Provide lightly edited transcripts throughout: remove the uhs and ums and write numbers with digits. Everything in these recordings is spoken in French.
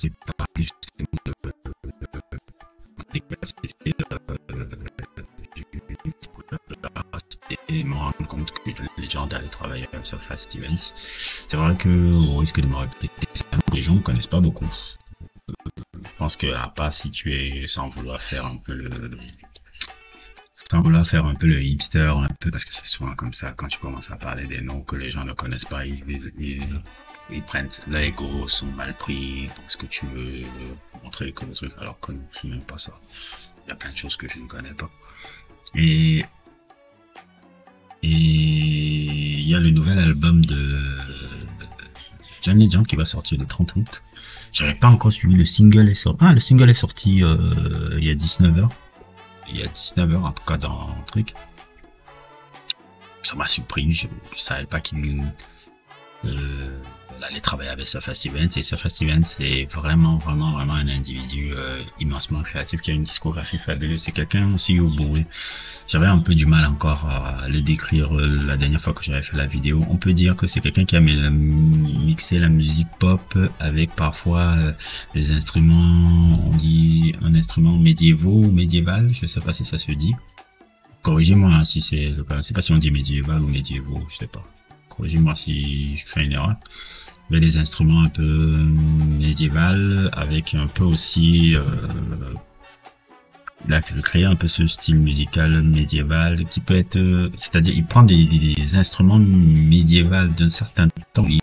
c'est pas plus et me rendre compte que les gens allaient travailler avec Surface Stevens. C'est vrai que au risque de me répéter, les gens ne connaissent pas beaucoup. Je pense que à part si tu es sans vouloir faire un peu le hipster un peu, parce que c'est souvent comme ça quand tu commences à parler des noms que les gens ne connaissent pas, ils prennent l'ego, sont mal pris parce que tu veux montrer que le truc, alors que non, c'est même pas ça. Il y a plein de choses que je ne connais pas. Et il y a le nouvel album de John Legend qui va sortir le 30 août. J'avais pas encore suivi, le single est sorti. Ah, le single est sorti il y a 19h. Il y a 19h en tout cas dans le truc. Ça m'a surpris, je savais pas qu'il allait travailler avec Surface Stevens. Et Surface Stevens c'est vraiment un individu immensement créatif qui a une discographie fabuleuse. C'est quelqu'un aussi au bout. J'avais un peu du mal encore à le décrire la dernière fois que j'avais fait la vidéo. On peut dire que c'est quelqu'un qui a mixé la musique pop avec parfois des instruments, on dit un instrument médiéval, je sais pas si ça se dit. Corrigez-moi hein, si c'est le cas. Je sais pas si on dit médiéval ou médiévaux, je sais pas. Corrigez-moi si je fais une erreur. Il y a des instruments un peu médiéval avec un peu aussi il a créé un peu ce style musical médiéval qui peut être, c'est-à-dire il prend des instruments médiévaux d'un certain temps, il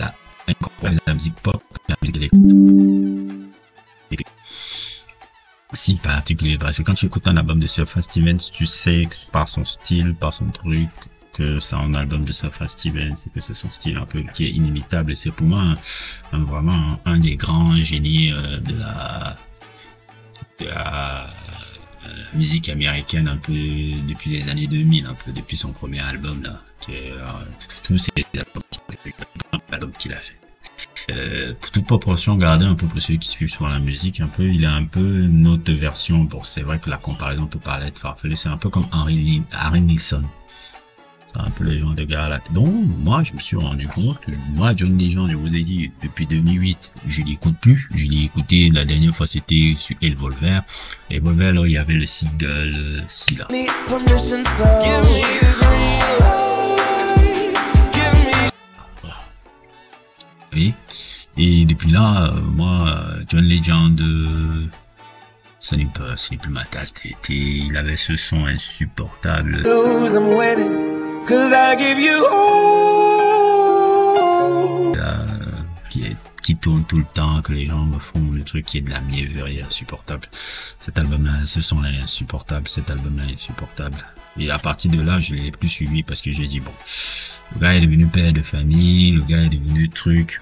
a incorporé la musique pop, la musique électronique. Si particulier, parce que quand tu écoutes un album de Surface Stevens, tu sais que par son style, par son truc, que c'est un album de Surface Stevens et que c'est son style un peu qui est inimitable. Et c'est pour moi vraiment un des grands génies de la musique américaine un peu depuis les années 2000, un peu depuis son premier album là, qui est tous ces albums qu'il a fait. Pour toute proportion gardée un peu pour ceux qui suivent sur la musique, un peu, il a un peu une autre version. Bon, c'est vrai que la comparaison peut paraître farfelue, c'est un peu comme Harry Nilsson. C'est un peu le genre de gars là. Donc, moi, je me suis rendu compte que moi, John Legend, je vous ai dit, depuis 2008, je l'écoute plus. Je l'ai écouté la dernière fois, c'était sur Evolver. Evolver, là, il y avait le single Scylla. Oui. Et depuis là, moi, John Legend, ce n'est plus ma tasse de thé. Il avait ce son insupportable. Qui tourne tout le temps, que les gens me font le truc qui est de la mièvrerie insupportable. Cet album-là, ce son-là est insupportable. Cet album-là est insupportable. Et à partir de là, je l'ai plus suivi parce que j'ai dit bon, le gars est devenu père de famille, le gars est devenu truc.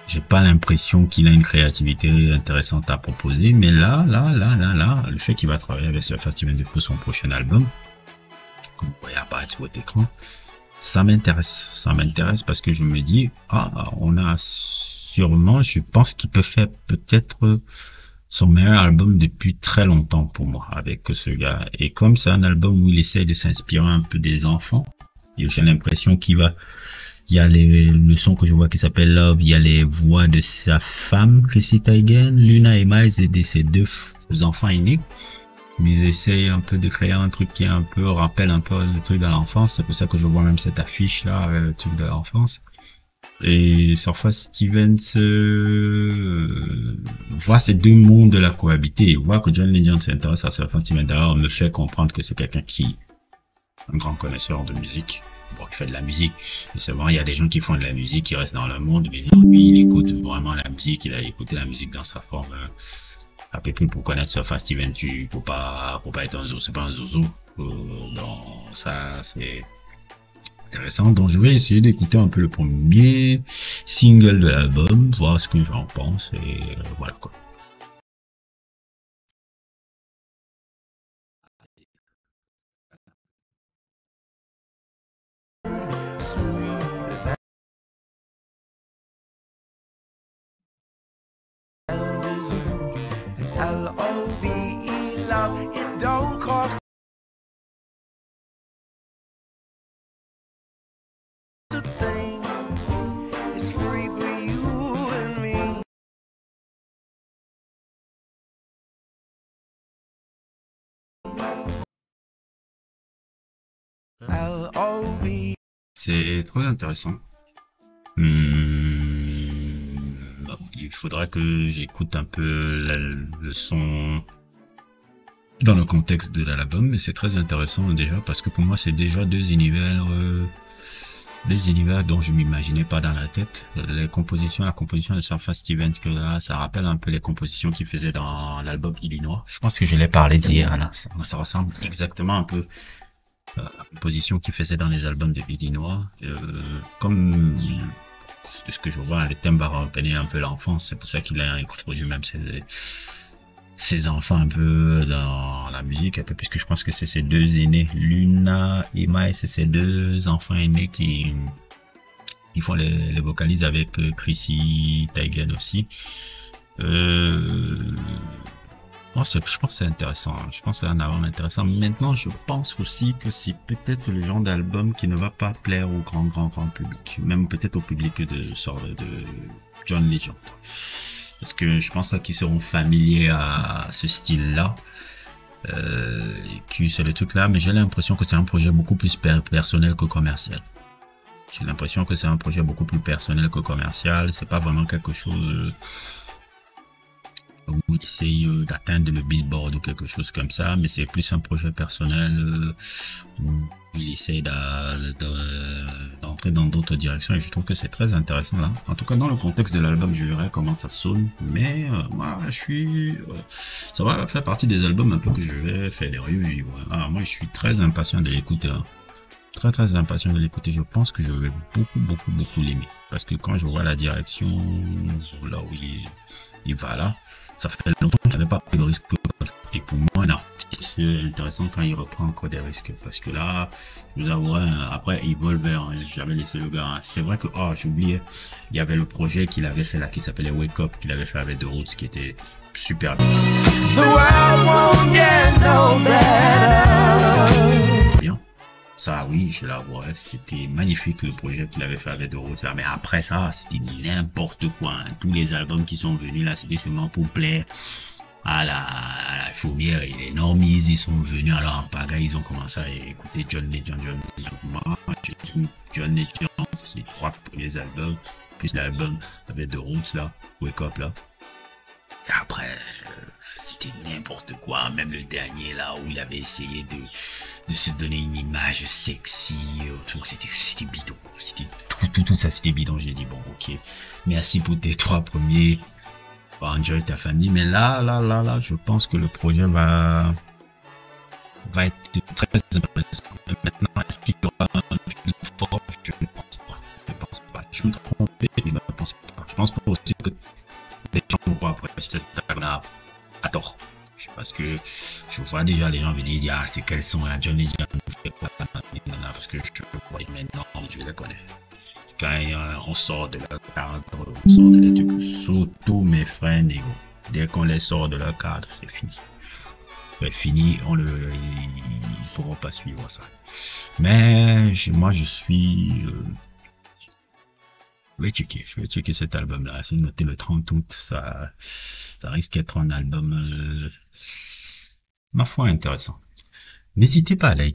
J'ai pas l'impression qu'il a une créativité intéressante à proposer, mais là, le fait qu'il va travailler avec Surface Stevens pour son prochain album, comme vous voyez apparaître sur votre écran, ça m'intéresse parce que je me dis, on a sûrement, je pense qu'il peut faire peut-être son meilleur album depuis très longtemps pour moi avec ce gars. Et comme c'est un album où il essaie de s'inspirer un peu des enfants, j'ai l'impression il y a le son que je vois qui s'appelle Love, il y a les voix de sa femme, Chrissy Teigen, Luna et Miles et de ses deux enfants aînés. Ils essayent un peu de créer un truc qui rappelle un peu le truc de l'enfance. C'est pour ça que je vois même cette affiche là, avec le truc de l'enfance. Et Surface Stevens voit ces deux mondes de la cohabiter. Et voit que John Legend s'intéresse à Surface Stevens. D'ailleurs, me fait comprendre que c'est quelqu'un qui un grand connaisseur de musique. Bon, il fait de la musique. Mais c'est vrai, il y a des gens qui font de la musique, qui restent dans le monde. Mais lui, il écoute vraiment la musique. Il a écouté la musique dans sa forme. À peu près pour connaître Surface Stevens, faut pas être un zozo, c'est pas un zozo. Donc ça c'est intéressant. Donc je vais essayer d'écouter un peu le premier single de l'album, voir ce que j'en pense et voilà quoi. L-O-V-E, love, it don't cost a thing. It's free for you. L-O-V. C'est très intéressant. Il faudra que j'écoute un peu le son dans le contexte de l'album, mais c'est très intéressant déjà parce que pour moi c'est déjà deux univers dont je m'imaginais pas dans la tête. La composition de Surface Stevens, que là, ça rappelle un peu les compositions qu'il faisait dans l'album Illinois. Je pense que je l'ai parlé d'hier, là. Ça ressemble exactement un peu à la composition qu'il faisait dans les albums de Illinois. Comme de ce que je vois, les thèmes va repeigner un peu l'enfance. C'est pour ça qu'il a introduit même ses enfants un peu dans la musique, un peu, puisque je pense que c'est ses deux aînés, Luna et Mai, c'est ses deux enfants aînés qui font les vocalises avec Chrissy Teigen aussi. Je pense que c'est intéressant. Je pense que c'est un album intéressant. Maintenant, je pense aussi que c'est peut-être le genre d'album qui ne va pas plaire au grand public, même peut-être au public de John Legend. Parce que je pense pas qu'ils seront familiers à ce style-là. Qui c'est le truc là, mais j'ai l'impression que c'est un projet beaucoup plus personnel que commercial. J'ai l'impression que c'est un projet beaucoup plus personnel que commercial. C'est pas vraiment quelque chose où il essaye d'atteindre le billboard ou quelque chose comme ça, mais c'est plus un projet personnel où il essaye d'entrer dans d'autres directions, et je trouve que c'est très intéressant là. En tout cas, dans le contexte de l'album, je verrai comment ça sonne, mais moi ça va faire partie des albums un peu que je vais faire des reviews. Alors, moi je suis très impatient de l'écouter, hein. Très impatient de l'écouter. Je pense que je vais beaucoup l'aimer, parce que quand je vois la direction là où il va là, ça fait longtemps qu'il n'avait pas pris de risque. Et pour moi, non, c'est intéressant quand il reprend encore des risques. Parce que là, je vous avouerai, après, il vole vers, j'avais laissé le gars. C'est vrai que, j'oubliais, il y avait le projet qu'il avait fait là, qui s'appelait Wake Up, qu'il avait fait avec The Roots, qui était super bien. Bien. Ça, oui, je l'avouerai, c'était magnifique le projet qu'il avait fait avec The Roots là. Mais après ça, c'était n'importe quoi, hein. Tous les albums qui sont venus là, c'était seulement pour plaire à la chaumière et les normies. Ils sont venus alors en pagaille, ils ont commencé à écouter John Legend. Moi, j'ai tout John Legend, c'est 3 premiers albums, plus l'album avec The Roots là, Wake Up là. Et après, c'était n'importe quoi, même le dernier là où il avait essayé de se donner une image sexy, c'était bidon, c'était tout ça, c'était bidon. J'ai dit bon, ok, merci pour tes 3 premiers, enjoy ta famille, mais là, je pense que le projet va être très intéressant. Maintenant, est-ce qu'il y aura un plus fort? Je ne pense pas. Je me trompe, mais je ne pense pas. Je pense pas aussi que les gens vont après cette album à tort. Parce que je vois déjà les gens venir dire c'est quels sont la John Legend, parce que je vois maintenant, je les connais. Quand on sort de leur cadre, on sort de les trucs, surtout mes frères négro. Dès qu'on les sort de leur cadre, c'est fini. C'est fini, ils pourront pas suivre ça. Mais moi je suis je vais checker cet album-là. C'est noté le 30 août. Ça risque d'être un album, ma foi, intéressant. N'hésitez pas à liker.